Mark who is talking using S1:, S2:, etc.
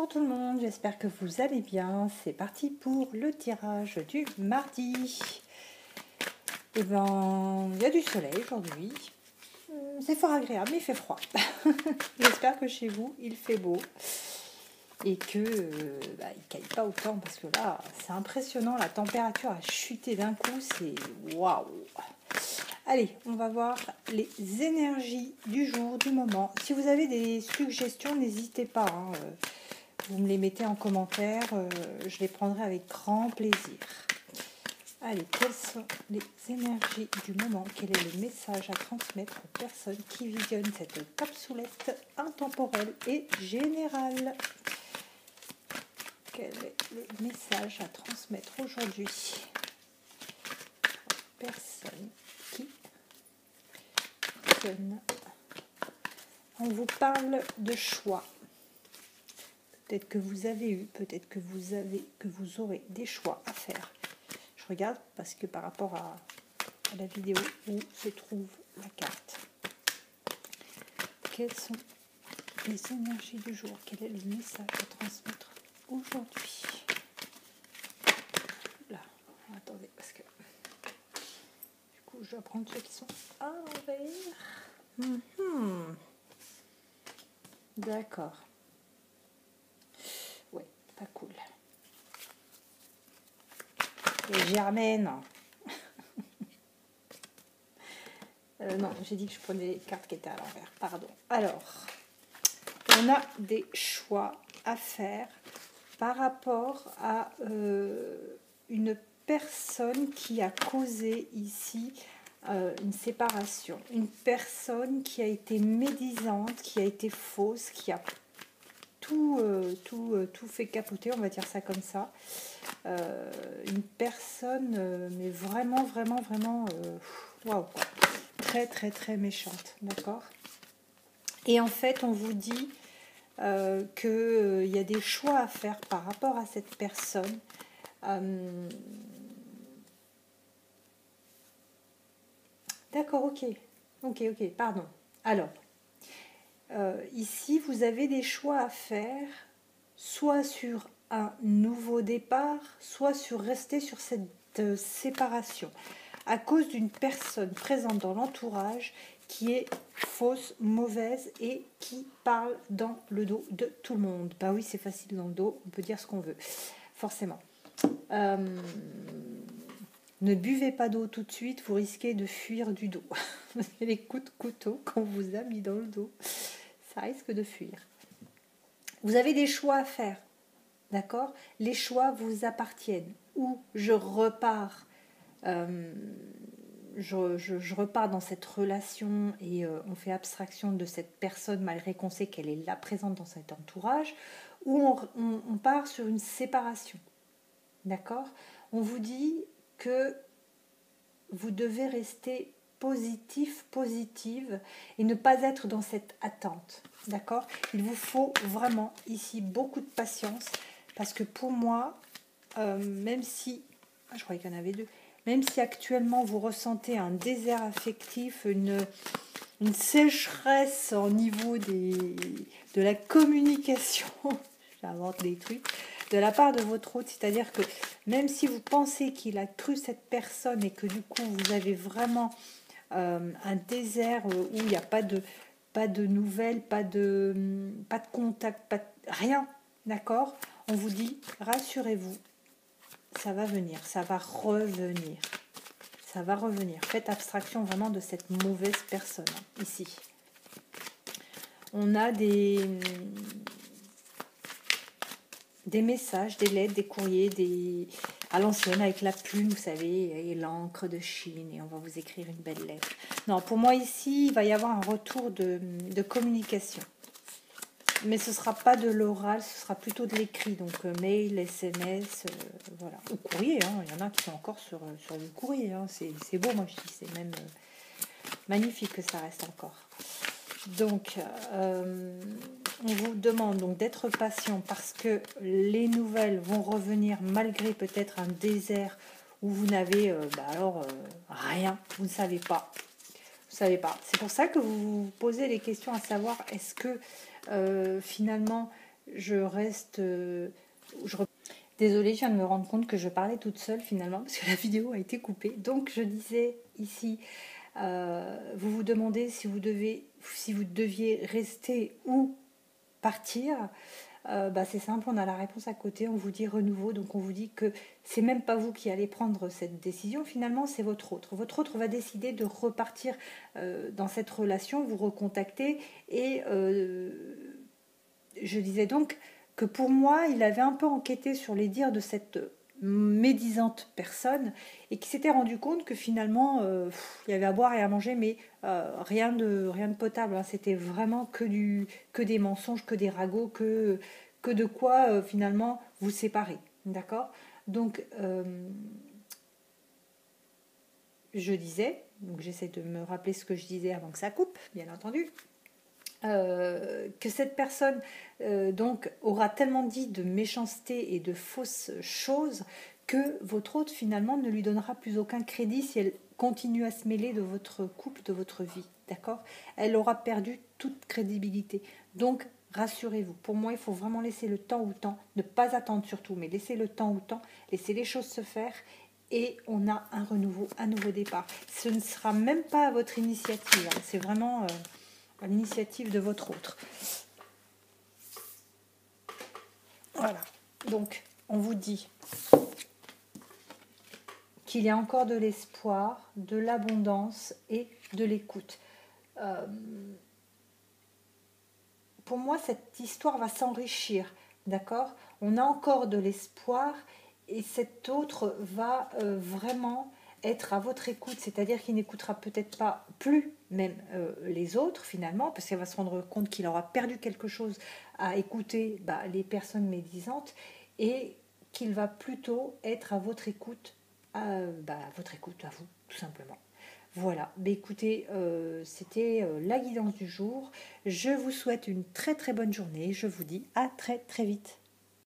S1: Bonjour tout le monde, j'espère que vous allez bien. C'est parti pour le tirage du mardi. Et ben, il y a du soleil aujourd'hui. C'est fort agréable, mais il fait froid. J'espère que chez vous, il fait beau. Et que il ne caille pas autant parce que là, c'est impressionnant. La température a chuté d'un coup. C'est waouh! Allez, on va voir les énergies du jour, du moment. Si vous avez des suggestions, n'hésitez pas. Vous me les mettez en commentaire. Je les prendrai avec grand plaisir. Allez, quelles sont les énergies du moment? Quel est le message à transmettre aux personnes qui visionnent cette capsoulette intemporelle et générale? Quel est le message à transmettre aujourd'hui aux personnes qui visionnent? On vous parle de choix. Peut-être que vous avez eu, peut-être que vous aurez des choix à faire. Je regarde parce que par rapport à la vidéo où se trouve la carte. Quelles sont les énergies du jour? Quel est le message à transmettre aujourd'hui? Là, attendez, parce que du coup, je dois prendre ceux qui sont à l'envers. D'accord. Ouais, pas cool. Et Germaine. Non, j'ai dit que je prenais les cartes qui étaient à l'envers. Pardon. Alors, on a des choix à faire par rapport à une personne qui a causé ici une séparation. Une personne qui a été médisante, qui a été fausse, qui a tout fait capoter, on va dire ça comme ça. Une personne, mais vraiment, waouh, très, très, très méchante, d'accord? Et en fait, on vous dit qu'il y a des choix à faire par rapport à cette personne. D'accord, ok, pardon. Alors, ici, vous avez des choix à faire, soit sur un nouveau départ, soit sur rester sur cette séparation, à cause d'une personne présente dans l'entourage qui est fausse, mauvaise et qui parle dans le dos de tout le monde. Bah oui, c'est facile dans le dos, on peut dire ce qu'on veut, forcément. Ne buvez pas d'eau tout de suite, vous risquez de fuir du dos. Les coups de couteau qu'on vous a mis dans le dos, ça risque de fuir. Vous avez des choix à faire, d'accord? Les choix vous appartiennent. Ou je repars, je repars dans cette relation et on fait abstraction de cette personne malgré qu'on sait qu'elle est là présente dans cet entourage, ou on part sur une séparation, d'accord? On vous dit que vous devez rester positive et ne pas être dans cette attente, d'accord? Il vous faut vraiment ici beaucoup de patience parce que pour moi, même si, je croyais qu'il y en avait deux, même si actuellement vous ressentez un désert affectif, une sécheresse au niveau de la communication, j'invente des trucs, de la part de votre hôte, c'est-à-dire que même si vous pensez qu'il a cru cette personne et que du coup vous avez vraiment un désert où il n'y a pas de nouvelles, pas de contact, rien, d'accord? On vous dit, rassurez-vous, ça va venir, ça va revenir. Ça va revenir. Faites abstraction vraiment de cette mauvaise personne, ici. On a des messages, des lettres, des courriers, à l'ancienne avec la plume, vous savez, et l'encre de Chine, et on va vous écrire une belle lettre. Non, pour moi ici, il va y avoir un retour de communication. Mais ce ne sera pas de l'oral, ce sera plutôt de l'écrit, donc mail, SMS, voilà. Ou courrier, hein. Il y en a qui sont encore sur le courrier, hein. C'est beau, moi je dis, c'est même magnifique que ça reste encore. Donc, on vous demande donc d'être patient parce que les nouvelles vont revenir malgré peut-être un désert où vous n'avez rien, vous ne savez pas. Vous savez pas. C'est pour ça que vous vous posez les questions à savoir est-ce que finalement je reste... Désolée, je viens de me rendre compte que je parlais toute seule finalement, parce que la vidéo a été coupée. Donc je disais ici, vous vous demandez si vous deviez rester ou partir. C'est simple, on a la réponse à côté, on vous dit renouveau, donc on vous dit que c'est même pas vous qui allez prendre cette décision, finalement c'est votre autre. Votre autre va décider de repartir dans cette relation, vous recontacter, et je disais donc que pour moi, il avait un peu enquêté sur les dires de cette médisante personne et qui s'était rendu compte que finalement, il y avait à boire et à manger, mais rien de potable. Hein. C'était vraiment que des mensonges, que des ragots, que de quoi finalement vous séparer. D'accord ? Donc, je disais, donc j'essaie de me rappeler ce que je disais avant que ça coupe, bien entendu. Que cette personne donc aura tellement dit de méchanceté et de fausses choses que votre autre finalement ne lui donnera plus aucun crédit si elle continue à se mêler de votre couple, de votre vie, d'accord ? Elle aura perdu toute crédibilité. Donc rassurez-vous, pour moi il faut vraiment laisser le temps au temps, ne pas attendre surtout, mais laisser le temps au temps, laisser les choses se faire et on a un renouveau, un nouveau départ. Ce ne sera même pas à votre initiative, hein. C'est vraiment... à l'initiative de votre autre. Voilà. Donc, on vous dit qu'il y a encore de l'espoir, de l'abondance et de l'écoute. Pour moi, cette histoire va s'enrichir, d'accord ? On a encore de l'espoir et cet autre va vraiment être à votre écoute, c'est-à-dire qu'il n'écoutera peut-être pas plus même les autres finalement, parce qu'il va se rendre compte qu'il aura perdu quelque chose à écouter les personnes médisantes et qu'il va plutôt être à votre écoute, à vous, tout simplement. Voilà, écoutez, c'était la guidance du jour. Je vous souhaite une très très bonne journée. Je vous dis à très très vite.